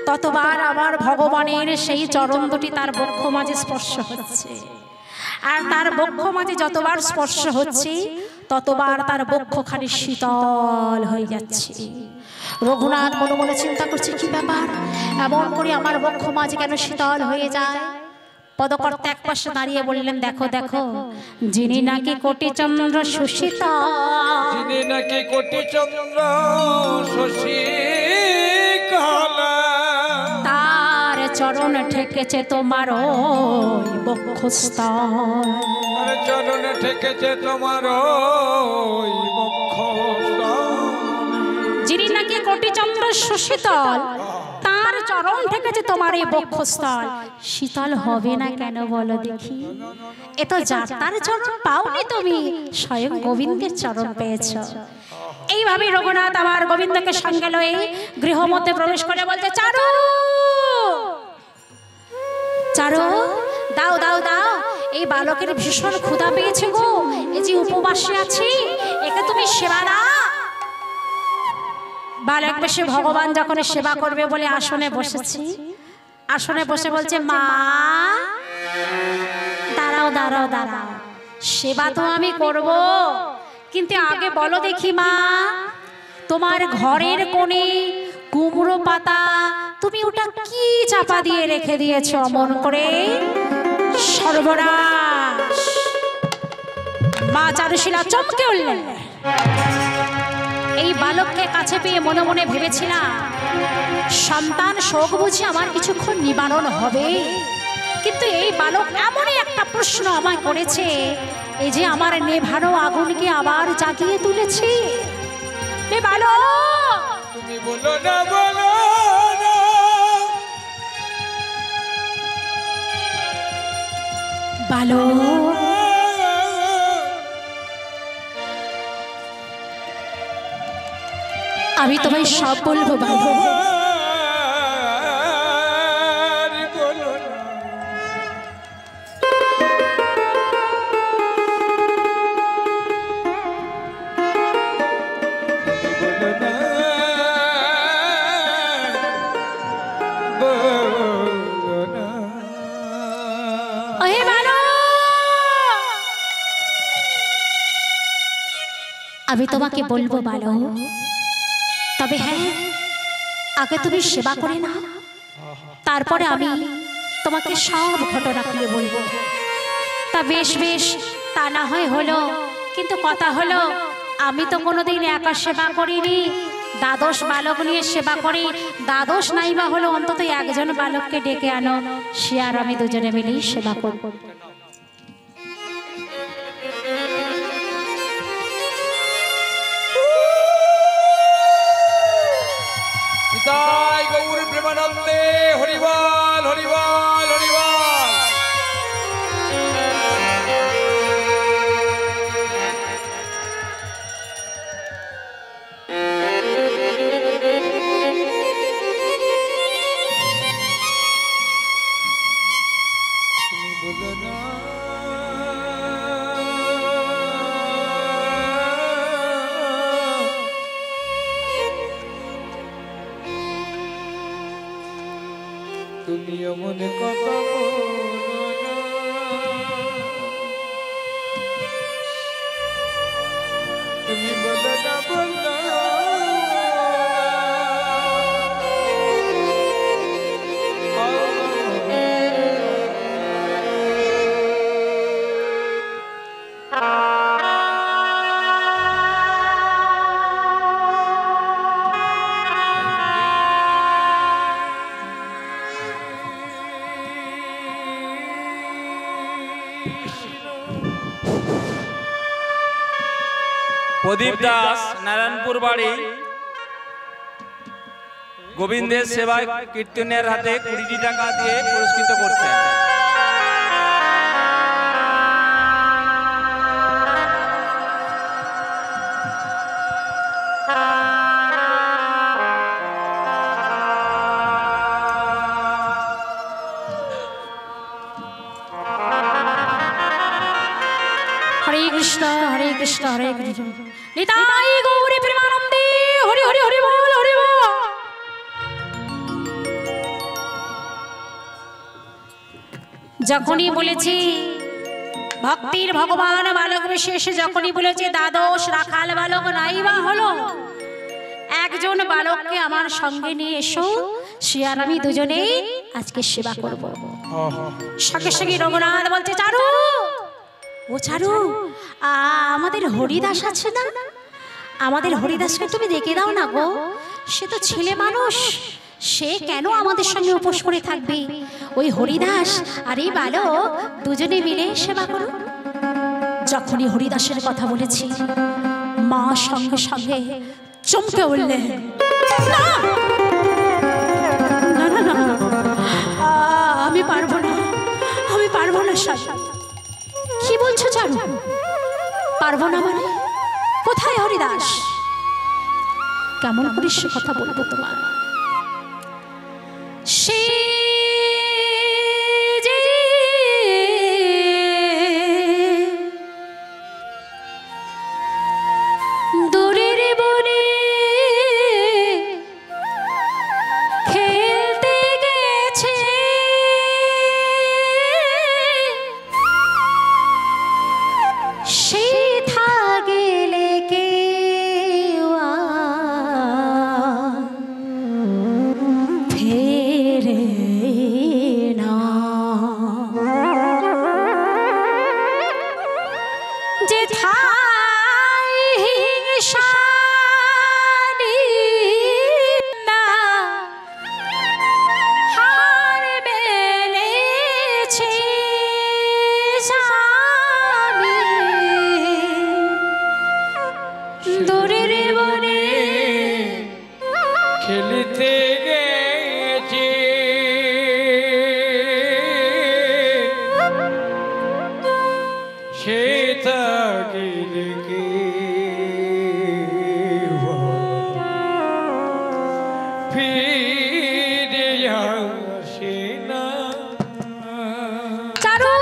ততবার আমার ভগবানের সেই চরণ দুটি তার বক্ষ মাঝে স্পর্শ হচ্ছে। আর তার বক্ষ মাঝে যতবার স্পর্শ হচ্ছে ততবার তার বক্ষখানি শীতল হয়ে যাচ্ছে। রঘুনাথ মনে মনে চিন্তা করছে, কি ব্যাপার, এমন করে আমার বক্ষ মাঝে কেন শীতল হয়ে যায়? পদকর্তা এক পাশে দাঁড়িয়ে বললেন, দেখো দেখো, যিনি নাকি কোটি চন্দ্র সুশীতল, যিনি নাকি কোটি চন্দ্র শশীকালা, তার চরণ ঠেকেছে তোমার ওই বক্ষস্থল, তার চরণে ঠেকেছে তোমার ওই বক্ষস্থল। যিনি নাকি কোটি চন্দ্র সুশীতল, তার চরণ ঠেকেছে তোমার এই বক্ষস্থল। শীতল হবে না কেন বলো দেখি? এ তো যার চরণ পাওনি, তুমি স্বয়ং গোবিন্দের চরণ পেয়েছ। এইভাবে রঘুনাথ আমার গোবিন্দকে সঙ্গে লয়ে গৃহ মধ্যে প্রবেশ করে বলছে, চারু চারু, দাও দাও দাও, এই বালকের ভীষণ ক্ষুধা পেয়েছে গো, এই যে উপবাসে আছি, একে তুমি সেবা দাও। বালক বেশে ভগবান যখন সেবা করবে বলে আসনে বসেছি, আসনে বসে বলছে, মা দাঁড়াও দাঁড়াও দাঁড়াও, সেবা তো আমি করব, কিন্তু আগে বলো দেখি মা, তোমার ঘরের কোণে কুমড়ো পাতা তুমি ওটা কি চাপা দিয়ে রেখে দিয়েছো অমন করে? সর্বনাশ! মা চারুশীলা চমকে উঠলেন। এই বালককে কাছে পেয়ে মনে মনে ভেবেছিলাম, সন্তান শোক বুঝি আমার কিছুক্ষণ নিবারণ হবে, কিন্তু এই বালক এমনই একটা প্রশ্ন আমায় করেছে, এই যে আমার নেভানো আগুনকে আবার জাগিয়ে তুলেছে। এ বালক, তুমি বলো না বলো না, বালক আমি তোমায় সব বলবো বালক। বলো না, ওহে বালক, আমি তোমাকে বলবো ভালো, তবে হ্যাঁ আগে তুমি সেবা করে না, তারপরে আমি তোমাকে সব ঘটনা খুলে বলবো। তা বেশ বেশ, তা না হয় হলো, কিন্তু কথা হলো আমি তো কোনোদিন একা সেবা করিনি, দ্বাদশ বালক নিয়ে সেবা করি। দ্বাদশ নাইবা হলো অন্তত একজন বালককে ডেকে আনো, সে আর আমি দুজনে মিলেই সেবা করব। পিতাই গৌর প্রেমানন্দে হরিবল হরিবল হরিবল। তুমি বলো না তুমি এমন কথা বলো না, তুমি বলো না বলো প্রদীপ দাস নারায়ণপুর বাড়ি, গোবিন্দের সেবায় কীর্তনের হাতে 20টি টাকা দিয়ে পুরস্কৃত করছেন। হরে কৃষ্ণ হরে কৃষ্ণ হরে কৃষ্ণ, নিতাই গৌরী প্রেমানন্দে হরি হরি হরি বল হরি বল। যখনই বলেছি ভক্তির ভগবান বালক বিশেষ, যখনই বলেছে দ্বাদশ রাখাল বালক নাইবা হলো, একজন বালককে আমার সঙ্গে নিয়ে এসো, সে আর আমি দুজনেই আজকে সেবা করব। সঙ্গে সঙ্গে রঘুনাথ বলছে চারু, ও চারু, আমাদের হরিদাস আছে না, আমাদের হরিদাসকে তুমি ডেকে দাও না গো, সে তো ছেলে মানুষ, সে কেন আমাদের সঙ্গে উপোস করে থাকবে? ওই হরিদাস আর এই বালক দুজনে মিলে সেবা করো। যখনই হরিদাসের কথা বলেছি, মা সঙ্গে সঙ্গে চমকে উঠলে, না না না না, আমি পারবো না, আমি পারবো না। কি বলছো চারু? পারবো না মানে? কোথায় হরিদাস? কেমন করে সে কথা বলবো তোমার? সে যে দূরের বনে খেলতে গেছে, সে থাকলে কেউ ফেরে না, যে থাই হিংসা না হার মেনেছে স্বামী, দূরের বনে খেলতে গেছে, সে থাকিলে কেহ ফিরে আসে না। চারু,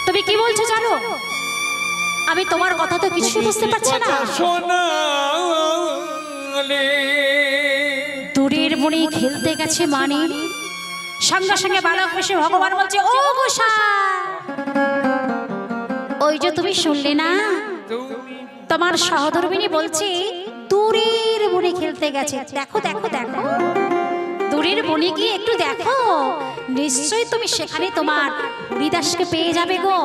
তুমি কি বলছো চারু? আমি তোমার কথা তো কিছু বুঝতে পারছি না। শোনালে দূরের বনে খেলতে গেছে মানে সঙ্গে সঙ্গে বালক বেশে ভগবান বলছে, ও গোসাই ওই যে তুমি শুনলে না, তুমি তোমার সহধর্মিনী বলছে দূরের বনে খেলতে গেছে। দেখো দেখো দেখো, দূরের বনে গিয়ে একটু দেখো, নিশ্চয়ই তুমি সেখানে তোমার হরিদাসকে পেয়ে যাবে গো।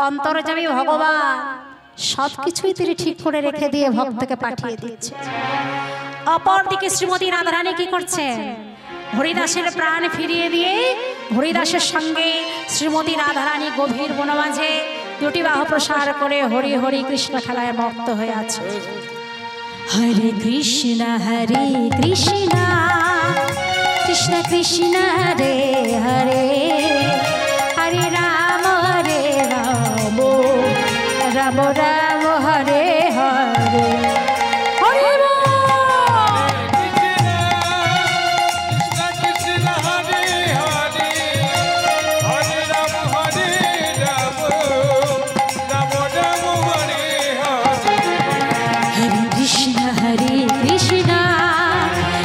অন্তর্যামী ভগবান সবকিছুই তিনি ঠিক করে রেখে দিয়ে ভক্তকে পাঠিয়ে দিচ্ছে। অপরদিকে শ্রীমতী রাধারানী কি করছেন? হরিদাসের প্রাণ ফিরিয়ে দিয়ে হরিদাসের সঙ্গে শ্রীমতী রাধারানী গভীর বনমাঝে দুটি বাহু প্রসার করে হরি হরি কৃষ্ণ খেলায় মত্ত হয়ে আছে। হরে কৃষ্ণ কৃষ্ণ কৃষ্ণ হরে হরে, হরে রাম রাম রাম হরে হরে। হরে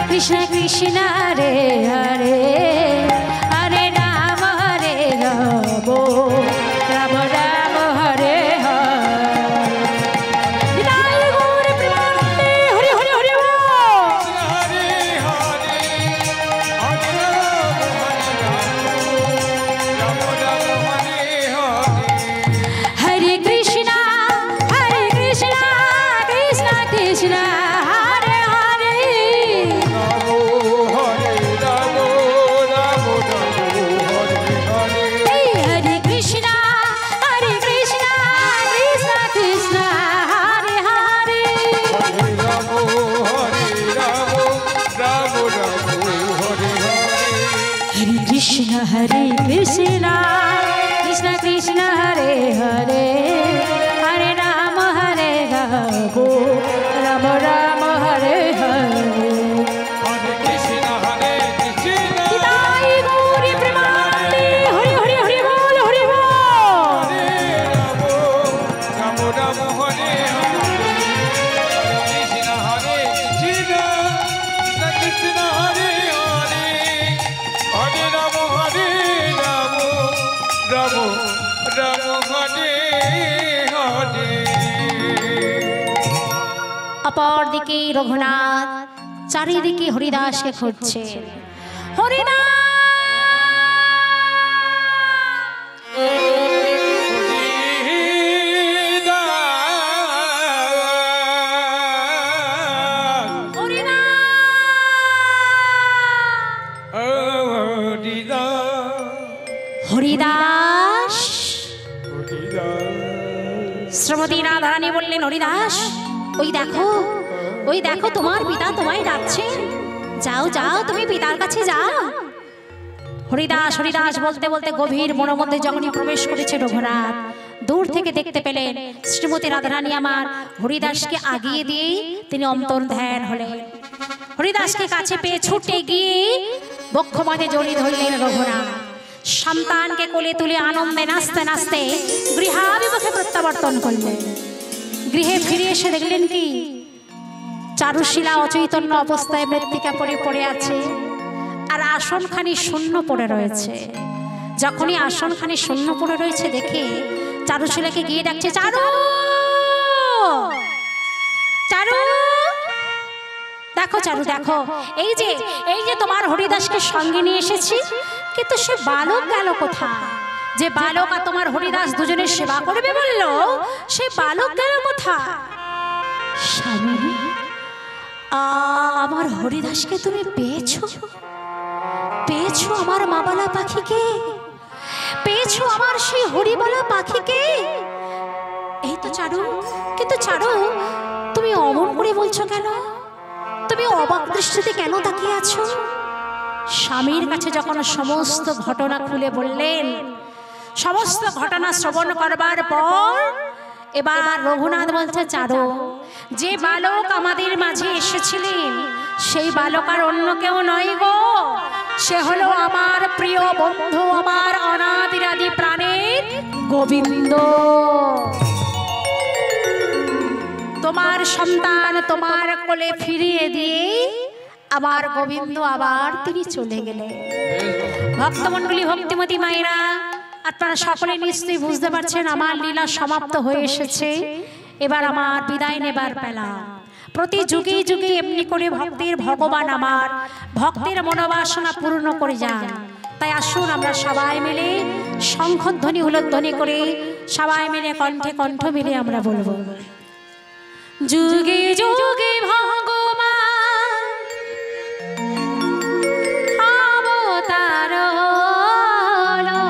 কৃষ্ণ কৃষ্ণ হরে হরে, হরে রাম রাম রাম হরে हरे कृष्णा कृष्ण कृष्ण हरे हरे, हरे राम राम राम हरे हरे। हरे कृष्ण निताई गौरी प्रेमानंदे, हरि हरि हरि बोल हरि बोल। राम राम हरे हरे, कृष्ण हरे कृष्ण कृष्ण हरे हरे, हरे राम राम राम हरे हरे। অপরদিকে রঘুনাথ চারিদিকে হরিদাসকে খুঁজছে। হরিদাস হরিদাস। শ্রীমতী রাধারানী বললেন, হরিদাস ওই দেখো তোমার পিতা তোমায় ডাকছে, যাও যাও তুমি পিতার কাছে যাও। হরিদাস হরিদাস বলতে বলতে গভীর বনের মধ্যে যখনই প্রবেশ করেছে রঘুনাথ, দূর থেকে দেখতে পেলেন শ্রীমতী রাধারানী আমার হরিদাসকে আগিয়ে দিয়ে তিনি অন্তর ধ্যান হলেন। হরিদাসকে কাছে পেয়ে ছুটে গিয়ে বক্ষ মাঝে জড়িয়ে ধরলেন রঘুনাথ। সন্তানকে কোলে তুলে আনন্দে নাচতে নাচতে গৃহাভিমুখে প্রত্যাবর্তন করলেন। গৃহে ফিরে এসে দেখলেন কি চারুশীলা অচৈতন্য অবস্থায় মৃত্তিকা পড়ে আছে, আর আসনখানি শূন্য পড়ে রয়েছে। যখনই আসনখানি শূন্য পড়ে রয়েছে দেখে চারুশীলাকে গিয়ে ডাকছে, চারু চারু দেখো চারু দেখো, এই যে তোমার হরিদাসকে সঙ্গে নিয়ে এসেছি, কিন্তু সে বালক গেল কোথায়? যে বালক আর তোমার হরিদাস দুজনের সেবা করবে বললো, সে বালক গেল কোথায়? স্বামী, আমার হরিদাসকে তুমি পেয়েছো? পেয়েছো আমার মাবালা পাখিকে? পেয়েছো আমার সেই হরিবালা পাখিকে? এই তো চারু, কিন্তু চারু তুমি অমন করে বলছো কেন? তুমি অবাক দৃষ্টিতে কেন তাকিয়ে আছো? স্বামীর কাছে যখন সমস্ত ঘটনা খুলে বললেন, সমস্ত ঘটনা শ্রবণ করবার পর এবার রঘুনাথ বলছে, চারু যে বালক আমাদের মাঝে এসেছিলেন সেই বালক আর অন্য কেউ নয় গো, সে হলো আমার প্রিয় বন্ধু, আমার অনাদিরাদি প্রাণের গোবিন্দ। তোমার সন্তান তোমার কোলে ফিরিয়ে দিয়ে আমার গোবিন্দ আবার তিনি চলে গেলেন। ভক্তমণ্ডলী, ভক্তিমতী মায়েরা, আপনারা সকলে নিশ্চয়ই বুঝতে পারছেন আমার লীলা সমাপ্ত হয়ে এসেছে। এবার আমার বিদায় নেবার বেলা। প্রতি যুগে যুগে এমনি করে ভক্তের ভগবান আমার ভক্তের মনোবাসনা পূর্ণ করে যান। তাই আসুন আমরা সবাই মিলে শঙ্খধ্বনি হুলধ্বনি করে সবাই মিলে কণ্ঠে কণ্ঠ মিলে আমরা বলবো, যুগে যুগে ভগবান অবতার হলো,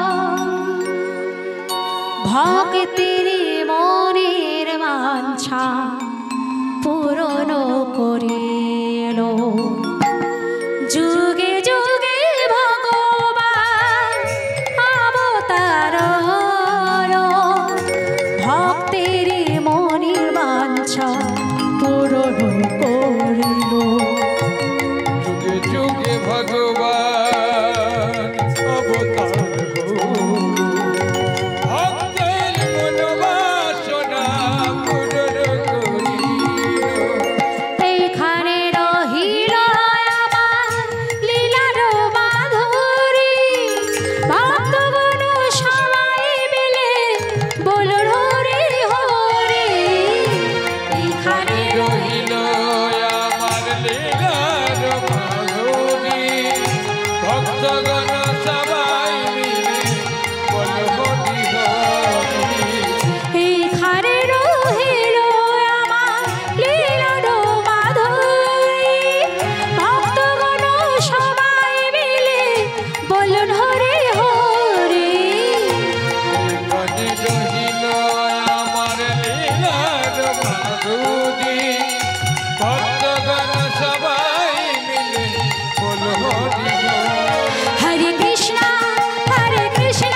ভক্তের মনের বাঞ্ছা পূরণ করিল। যুগে যুগে ভগবান অবতার হলো, ভক্তের মনের বাঞ্ছা পূরণ করিল। যুগে যুগে ভগবান অবতার ভক্তের মনোবাসনা পূরণ করিল। এইখানে রহিল আমার লীলার মাধুরী, ভক্তগণ সবাই মিলে বলুন হরি হরি। এইখানে রহিল আমার লীলার মাধুরী, ভক্তগণ সবাই মিলে বল হরি হরি। এইখানে রহিল আমার লীলার মাধুরী, ভক্তগণ সবাই মিলে বলুন হরি হরি। এখানে রহিল আমার লীলার মাধুরী, ভক্তগণ সবাই মিলে বল হরি হরি। হরে কৃষ্ণ কৃষ্ণ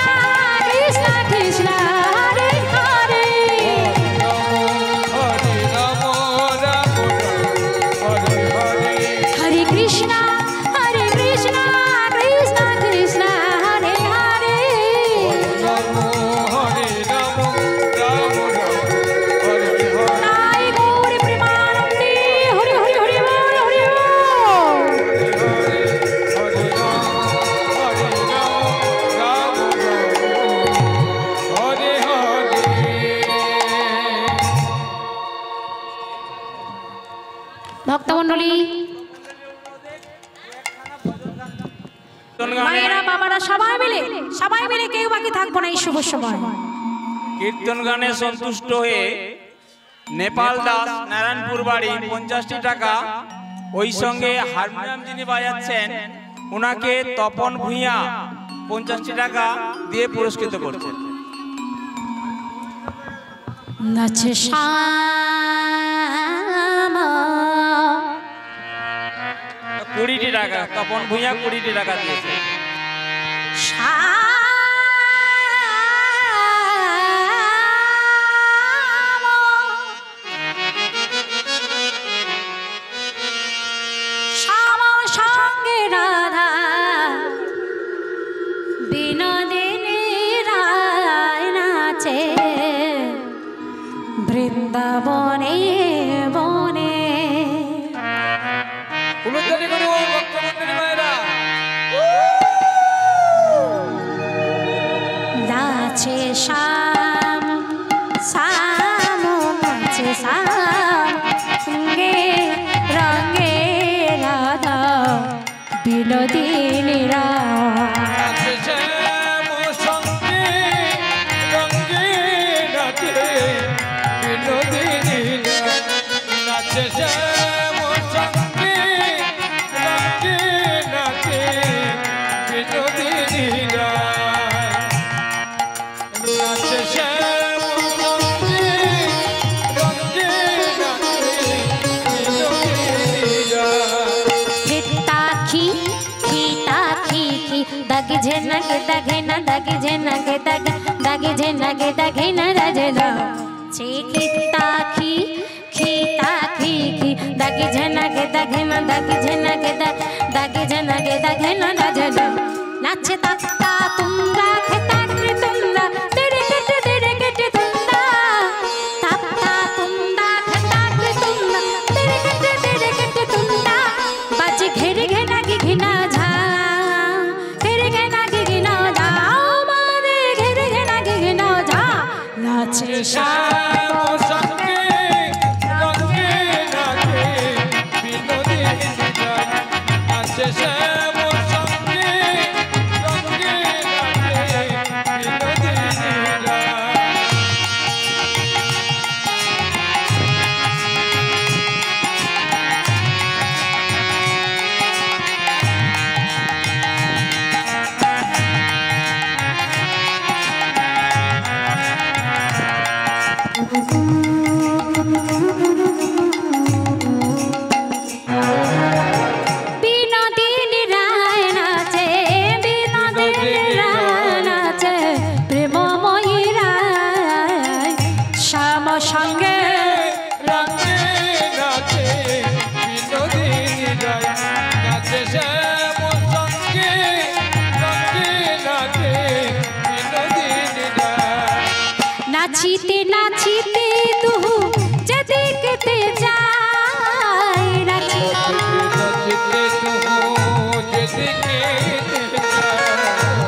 কৃষ্ণ হরে হরে। হরে রাম রাম হরে হরে। হরে কৃষ্ণ কৃষ্ণ কৃষ্ণ হরে হরে। রাম হরে রাম রাম রাম হরে হরে। তাই গৌর প্রেমানন্দে হরি হরি হরি বল হরি বল। হরে রাম রাম রাম হরে হরে। ভক্তমণ্ডলী, মায়েরা বাবারা সবাই মিলে কেউ বাকি থাকবো না এই শুভ সময়। কীর্তন গানে সন্তুষ্ট হয়ে নেপাল দাস নারায়ণপুর বাড়ি 50টি টাকা, ওই সঙ্গে হারমোনিয়াম যিনি বাজাচ্ছেন ওনাকে তপন ভূঁইয়া 50টি টাকা দিয়ে পুরস্কৃত করছেন। নাচে শ্যাম 20টি টাকা, তপন ভূঁইয়া 20টি টাকা দিয়েছে। শ্যাম সঙ্গে রাধা বিনোদিনী রায় নাচে বৃন্দাবনে বনে। উলুধ্বনি করুন ভক্তমণ্ডলী মায়েরা। নাচে শ্যাম শ্যাম নাচে শ্যাম সঙ্গে রঙে রাধা বিনোদিনী রায়। নাচে শ্যাম সঙ্গে রঙ্গে নাচে বিনোদিনী রায়। নাচে শ্যাম সঙ্গে রঙ্গে নাচে বিনোদিনী রায়। নাচে শ্যাম সঙ্গে রঙ্গে নাচে বিনোদিনী রায়। हिताखी हिताखी की दग झनक दगे न दग झनक दग दग झनक दगे न रजना चे हिताखी हिताखी की दग झनक दगे न दग झनक दग झनक दगे न रजना नाचे तत्ता तुंगा खता तुंगा तेरे कट तुंगा तत्ता तुंगा खता तुंगा तेरे कट तुंगा बाजी घेरे घेना की घिना झा घेरे घेना की घिना झा मारे घेरे নাচে শ্যাম সঙ্গে রঙ্গে নাচে বিনোদিনী রায় নাচে শ্যাম সঙ্গে রঙ্গে নাচে বিনোদিনী রায় বিনোদিনী রায় নাচে বিনোদিনী রায় নাচে প্রেমময়ী রায় শ্যাম সঙ্গে রঙ্গে নাচে বিনোদিনী রায় নাচে শ্যাম সঙ্গে রঙ্গে নাচে বিনোদিনী রায় নাচিতে নাচিতে তুহু যেদিকেতে যায় নাচিতে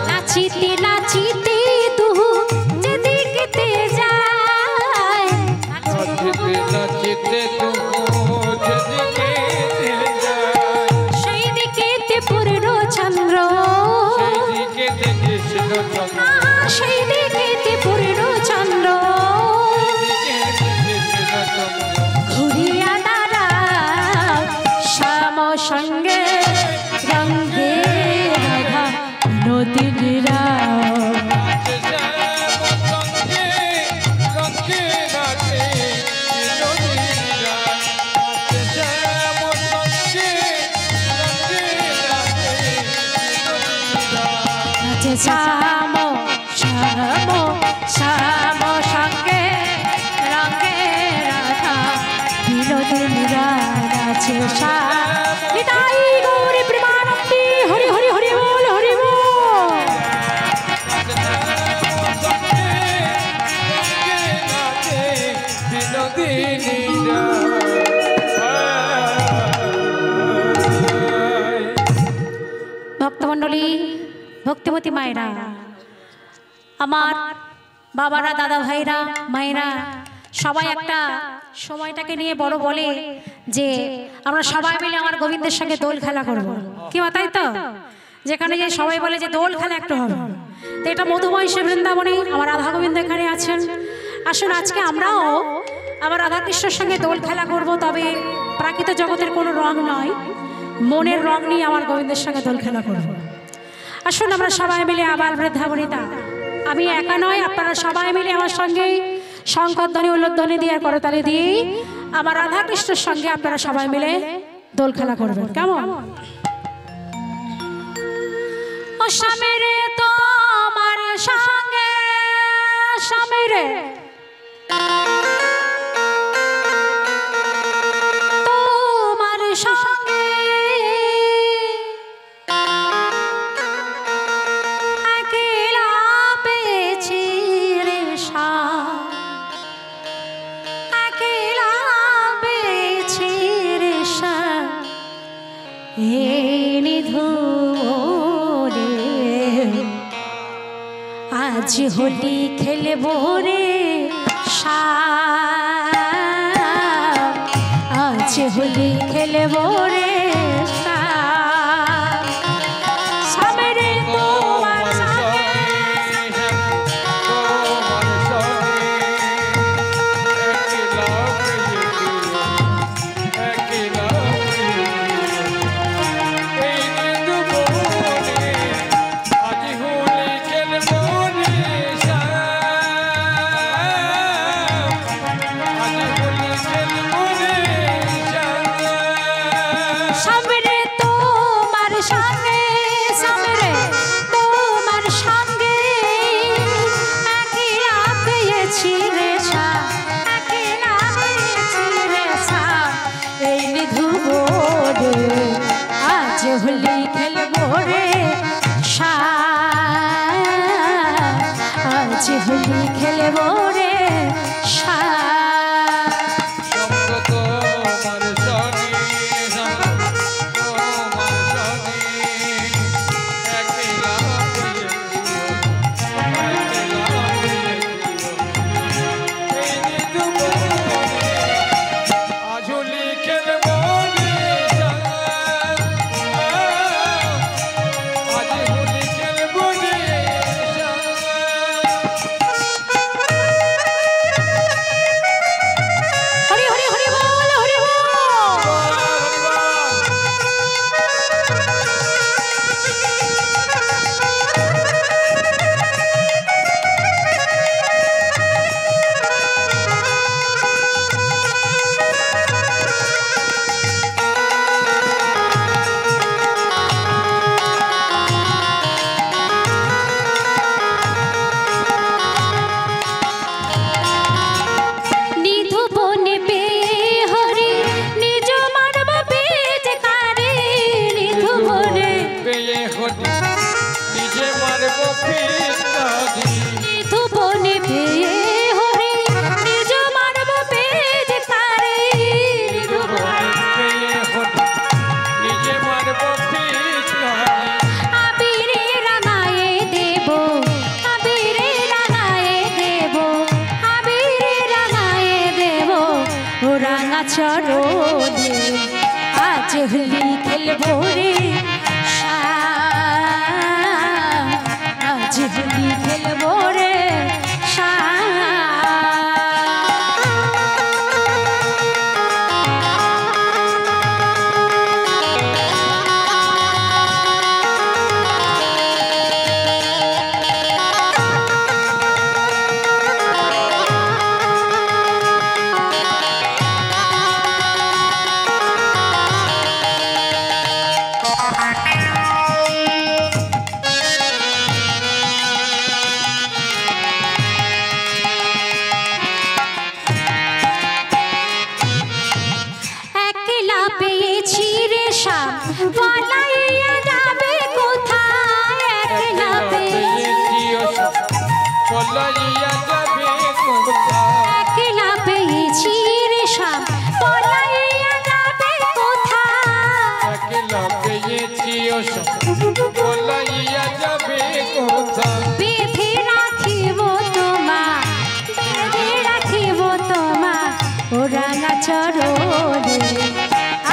নাচিতে নাচিতে তুহু যেদিকেতে যায় সেই দিকেতে পূর্ণ চন্দ্র সেই দিকেতে পূর্ণ চন্দ্র ঘুরিয়া দাঁড়াও শ্যাম সঙ্গে রঙ্গে রাধা বিনোদিনী রায় নাচে শ্যাম শ্যাম শ্যাম সঙ্গে রঙ্গে রাধা বিনোদিনী রায় নাচে শ্যাম নিতাই গৌরী প্রেমানন্দে হরি হরি হরি বল হরি বল ভক্তমণ্ডলী ভক্তিমতী মায়েরা আমার বাবারা দাদা ভাইরা মায়েরা সবাই একটা সময়টাকে নিয়ে বড় বলে যে আমরা সবাই মিলে আমার গোবিন্দের সঙ্গে দোল খেলা করব কি তাই তো যেখানে যে সবাই বলে যে দোল খেলা একটু হবে তো এটা মধুময়ী বৃন্দাবনে আমার রাধা গোবিন্দ এখানে আছেন আসুন আজকে আমরাও আমার রাধাকৃষ্ণের সঙ্গে দোল খেলা করব তবে প্রাকৃত জগতের কোনো রং নয় মনের রং নিয়ে আমার গোবিন্দের সঙ্গে দোল খেলা করব আসুন আমরা সবাই মিলে আবার বৃন্দাবনিতা আমি একা নয় আপনারা সবাই মিলে আমার সঙ্গে শঙ্করধ্বনি উল্লোধ্বনি দিয়ে করতালি দিয়ে আমার রাধাকৃষ্ণের সঙ্গে আপনারা সবাই মিলে দোল খেলা করবেন কেমন ও স্বামী রে তোমার সঙ্গে স্বামী রে তোমার সঙ্গে একলা পেয়েছি রে একলা পেয়েছি রে হে নিধুরে আজ হোলি খেলবো রে আজ হোলি খেলবো রে সামনে তোমার সঙ্গে চরণে আজ হোলি খেলবো রে আজ হোলি খেলবো রে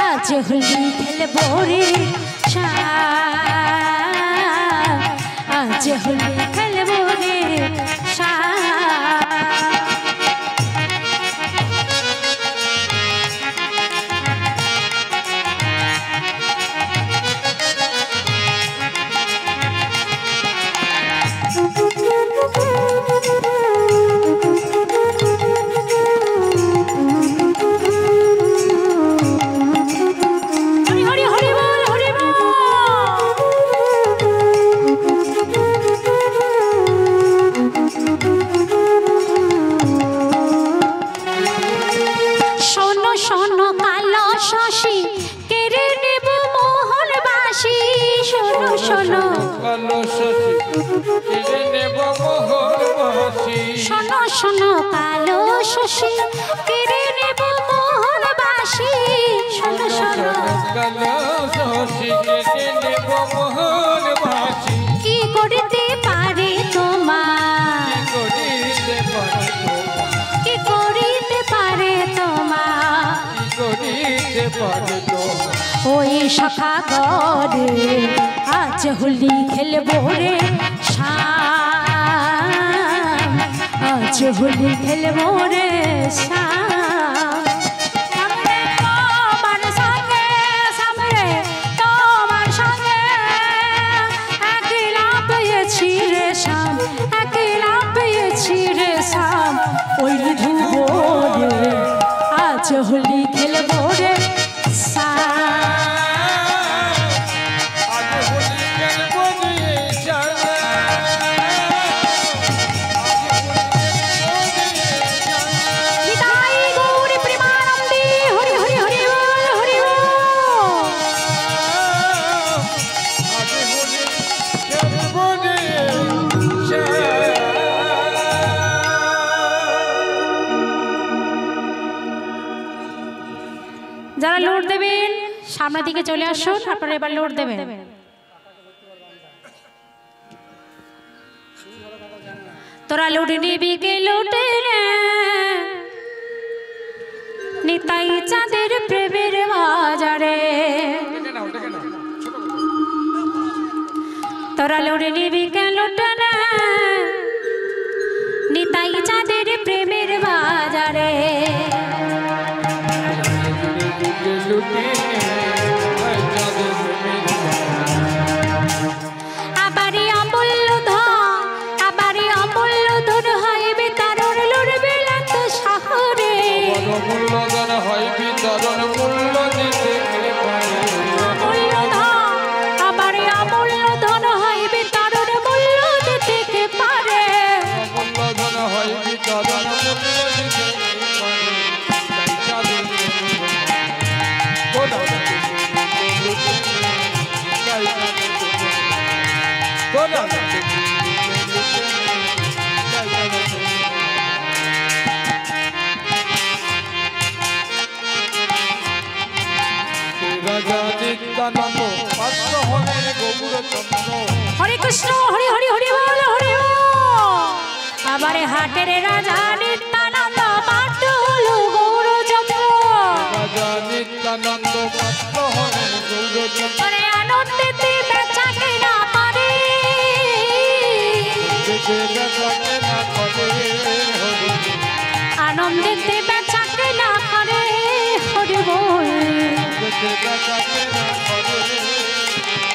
আজ হোলি খেলবো রে আজ হোলি খেলবো রে শোনো শোনো কালো শশী কেড়ে নেব মোহনবাসী শোনো শোনো কালো শশী কেড়ে নেব মোহনবাসী কি করিতে পারে তোমার কি করিতে পারে তোমার ওই সখা করে আজ হোলি খেলবো রে আজ হোলি খেলবো রে তোমার সঙ্গে একলা পেয়েছি রে শাম একলা পেয়েছি রে শাম ওই ধুবো রে আজ হোলি খেলবো রে যারা লোড দেবেন সামনের দিকে চলে আসুন আপনারা এবার লোড দেবেন তোরা লোড নিবি কে লোটে নিতাই চাঁদের প্রেমের বাজারে তোরা লোড নিবি কে লোটে নিতাই চাঁদের প্রেমের বাজারে আবারই অমূল্য ধন হইবে তারর লড়বে তো শহরে আবারই অমূল্য ধন হইবে তারর মূল্য দিতে কে পারে হরে কৃষ্ণ হরি হরি হরি বল হরি আবারে হাটের রাজা নিত্যানন্দ পাট্টু হলো গৌরচন্দ্র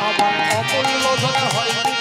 আমার অমূল্য ধন হয়